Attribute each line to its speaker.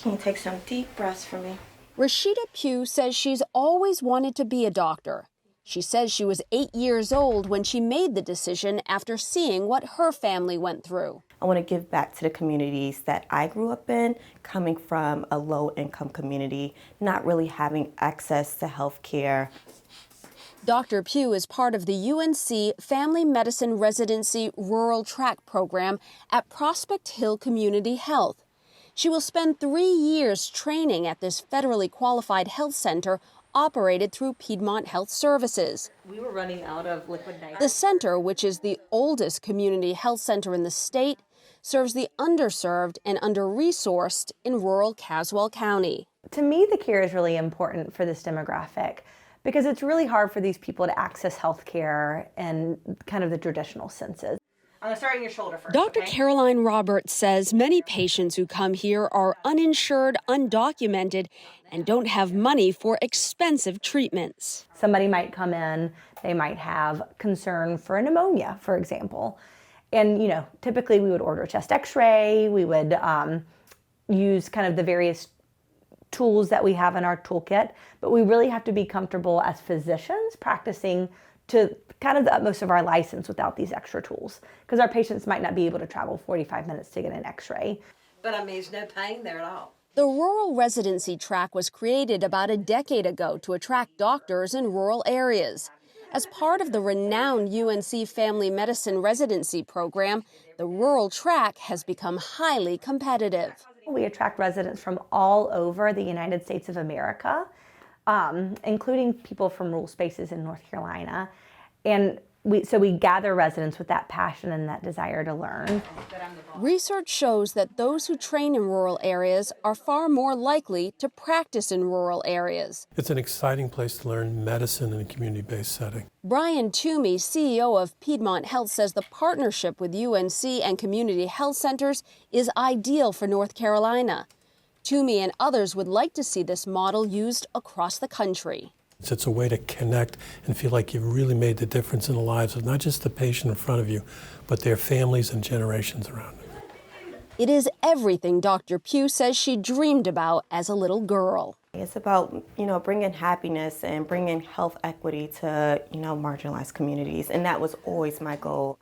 Speaker 1: Can you take some deep breaths for me?
Speaker 2: Rashida Pugh says she's always wanted to be a doctor. She says she was 8 years old when she made the decision after seeing what her family went through.
Speaker 1: I want to give back to the communities that I grew up in, coming from a low-income community, not really having access to health care.
Speaker 2: Dr. Pugh is part of the UNC Family Medicine Residency Rural Track program at Prospect Hill Community Health. She will spend 3 years training at this federally qualified health center operated through Piedmont Health Services.
Speaker 1: We were running out of liquid nitrogen.
Speaker 2: The center, which is the oldest community health center in the state, serves the underserved and under-resourced in rural Caswell County.
Speaker 3: To me, the care is really important for this demographic because it's really hard for these people to access health care in kind of the traditional senses.
Speaker 1: I'm going to start on your shoulder first.
Speaker 2: Dr.
Speaker 1: Okay?
Speaker 2: Caroline Roberts says many patients who come here are uninsured, undocumented, and don't have money for expensive treatments.
Speaker 3: Somebody might come in, they might have concern for a pneumonia, for example. And, typically we would order a chest x-ray, we would use kind of the various tools that we have in our toolkit, but we really have to be comfortable as physicians practicing to kind of the utmost of our license without these extra tools, because our patients might not be able to travel 45 minutes to get an x-ray.
Speaker 1: But I mean, there's no pain there at all.
Speaker 2: The rural residency track was created about a decade ago to attract doctors in rural areas. As part of the renowned UNC Family Medicine Residency program, the rural track has become highly competitive.
Speaker 3: We attract residents from all over the United States of America, including people from rural spaces in North Carolina. And we gather residents with that passion and that desire to learn.
Speaker 2: Research shows that those who train in rural areas are far more likely to practice in rural areas.
Speaker 4: It's an exciting place to learn medicine in a community-based setting.
Speaker 2: Brian Toomey, CEO of Piedmont Health, says the partnership with UNC and community health centers is ideal for North Carolina. Toomey and others would like to see this model used across the country.
Speaker 4: It's a way to connect and feel like you've really made the difference in the lives of not just the patient in front of you, but their families and generations around them.
Speaker 2: It is everything Dr. Pugh says she dreamed about as a little girl.
Speaker 1: It's about, bringing happiness and bringing health equity to, marginalized communities. And that was always my goal.